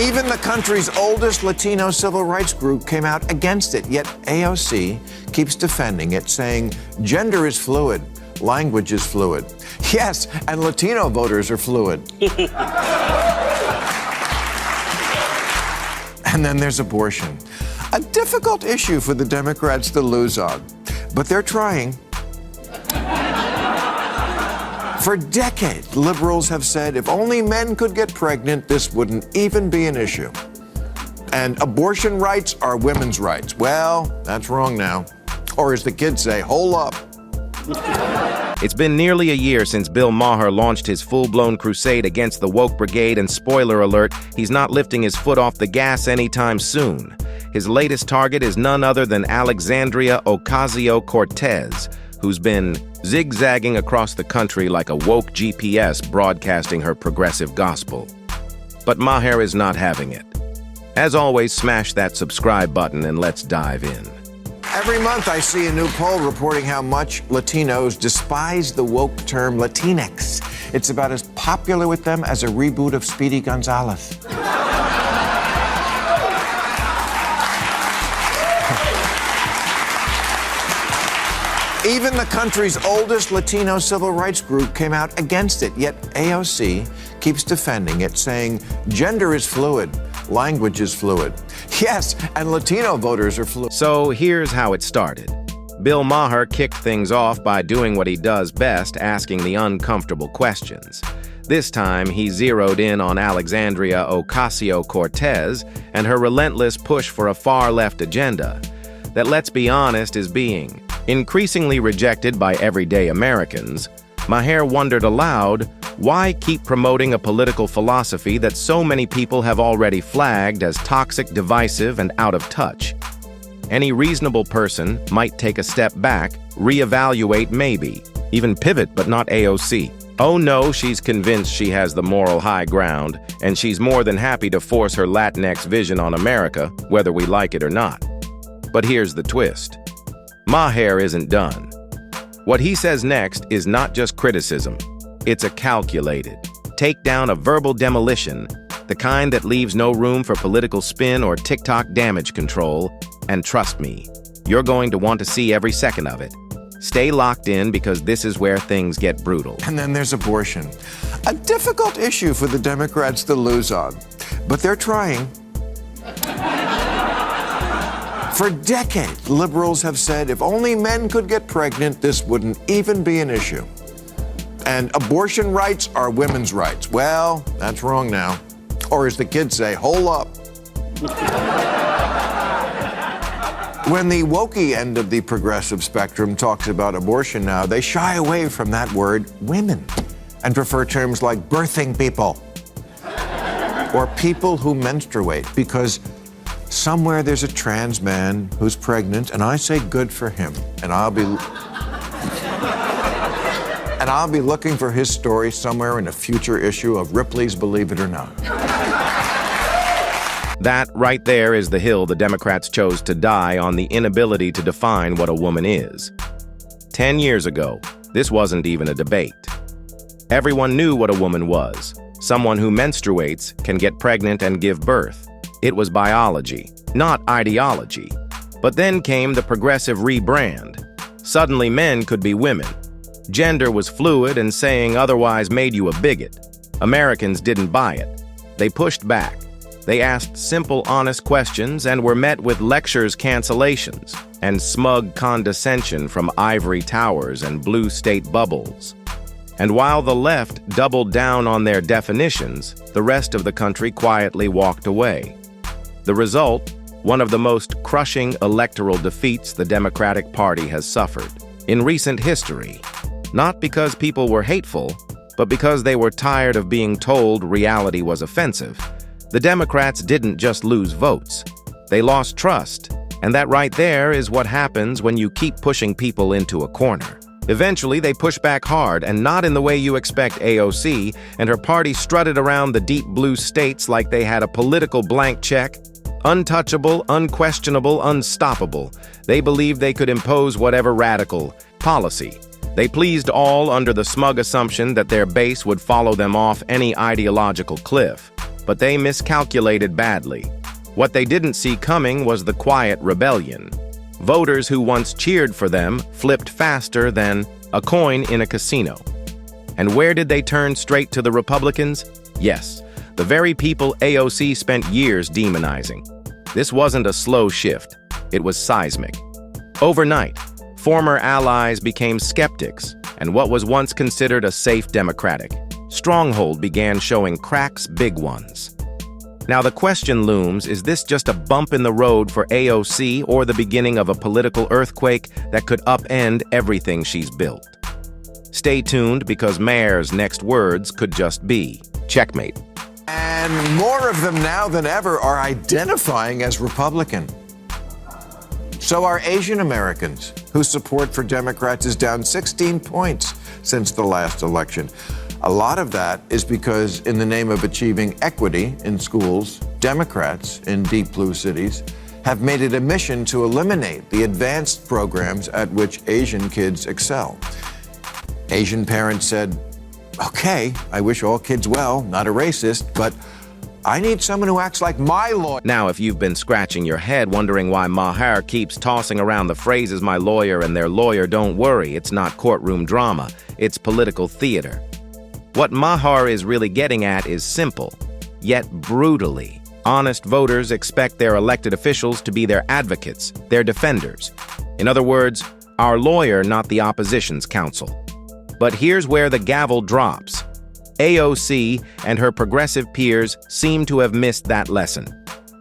Even the country's oldest Latino civil rights group came out against it, yet AOC keeps defending it, saying gender is fluid, language is fluid. Yes, and Latino voters are fluid. And then there's abortion, a difficult issue for the Democrats to lose on, but they're trying. For decades, liberals have said if only men could get pregnant, this wouldn't even be an issue. And abortion rights are women's rights. Well, that's wrong now. Or as the kids say, hole up. It's been nearly a year since Bill Maher launched his full-blown crusade against the woke brigade, and spoiler alert, he's not lifting his foot off the gas anytime soon. His latest target is none other than Alexandria Ocasio-Cortez, who's been zigzagging across the country like a woke GPS broadcasting her progressive gospel. But Maher is not having it. As always, smash that subscribe button and let's dive in. Every month I see a new poll reporting how much Latinos despise the woke term Latinx. It's about as popular with them as a reboot of Speedy Gonzales. Even the country's oldest Latino civil rights group came out against it, yet AOC keeps defending it, saying gender is fluid, language is fluid. Yes, and Latino voters are fluid. So here's how it started. Bill Maher kicked things off by doing what he does best, asking the uncomfortable questions. This time, he zeroed in on Alexandria Ocasio-Cortez and her relentless push for a far-left agenda that, let's be honest, is being increasingly rejected by everyday Americans. Maher wondered aloud, why keep promoting a political philosophy that so many people have already flagged as toxic, divisive, and out of touch? Any reasonable person might take a step back, reevaluate maybe, even pivot, but not AOC. Oh no, she's convinced she has the moral high ground, and she's more than happy to force her Latinx vision on America, whether we like it or not. But here's the twist. Maher isn't done. What he says next is not just criticism. It's a calculated takedown, a verbal demolition, the kind that leaves no room for political spin or TikTok damage control. And trust me, you're going to want to see every second of it. Stay locked in because this is where things get brutal. And then there's abortion, a difficult issue for the Democrats to lose on, but they're trying. For decades, liberals have said if only men could get pregnant, this wouldn't even be an issue. And abortion rights are women's rights. Well, that's wrong now. Or as the kids say, hole up. When the wokey end of the progressive spectrum talks about abortion now, they shy away from that word, women, and prefer terms like birthing people or people who menstruate, because somewhere there's a trans man who's pregnant, and I say good for him, and I'll be looking for his story somewhere in a future issue of Ripley's Believe It or Not. That right there is the hill the Democrats chose to die on, the inability to define what a woman is. 10 years ago, this wasn't even a debate. Everyone knew what a woman was. Someone who menstruates, can get pregnant and give birth. It was biology, not ideology. But then came the progressive rebrand. Suddenly men could be women. Gender was fluid, and saying otherwise made you a bigot. Americans didn't buy it. They pushed back. They asked simple, honest questions and were met with lectures cancellations and smug condescension from ivory towers and blue state bubbles. And while the left doubled down on their definitions, the rest of the country quietly walked away. The result, one of the most crushing electoral defeats the Democratic Party has suffered in recent history, not because people were hateful, but because they were tired of being told reality was offensive. The Democrats didn't just lose votes, they lost trust, and that right there is what happens when you keep pushing people into a corner. Eventually, they pushed back hard, and not in the way you expect. AOC and her party strutted around the deep blue states like they had a political blank check. Untouchable, unquestionable, unstoppable. They believed they could impose whatever radical policy. They pleased all under the smug assumption that their base would follow them off any ideological cliff. but they miscalculated badly. What they didn't see coming was the quiet rebellion. Voters who once cheered for them flipped faster than a coin in a casino. And where did they turn? Straight to the Republicans? Yes, the very people AOC spent years demonizing. This wasn't a slow shift, it was seismic. Overnight, former allies became skeptics, and what was once considered a safe Democratic stronghold began showing cracks, big ones. Now the question looms, is this just a bump in the road for AOC or the beginning of a political earthquake that could upend everything she's built? Stay tuned, because Maher's next words could just be checkmate. And more of them now than ever are identifying as Republican. So are Asian Americans, whose support for Democrats is down 16 points since the last election. A lot of that is because, in the name of achieving equity in schools, Democrats in deep blue cities have made it a mission to eliminate the advanced programs at which Asian kids excel. Asian parents said, okay, I wish all kids well, not a racist, but I need someone who acts like my lawyer. Now, if you've been scratching your head wondering why Maher keeps tossing around the phrases "my lawyer" and "their lawyer," don't worry, it's not courtroom drama, it's political theater. What Maher is really getting at is simple, yet brutally. Honest voters expect their elected officials to be their advocates, their defenders. In other words, our lawyer, not the opposition's counsel. But here's where the gavel drops. AOC and her progressive peers seem to have missed that lesson.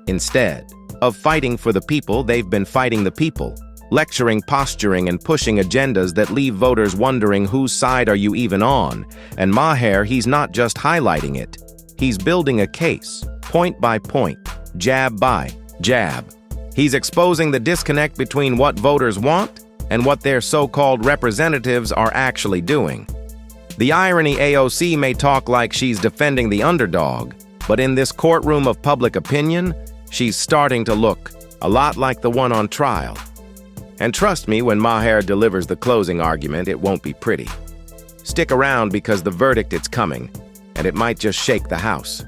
Instead of fighting for the people, they've been fighting the people, lecturing, posturing, and pushing agendas that leave voters wondering, whose side are you even on? And Maher, he's not just highlighting it. He's building a case, point by point, jab by jab. He's exposing the disconnect between what voters want and what their so-called representatives are actually doing. The irony, AOC may talk like she's defending the underdog, but in this courtroom of public opinion, she's starting to look a lot like the one on trial. And trust me, when Maher delivers the closing argument, it won't be pretty. Stick around, because the verdict, it's coming, and it might just shake the house.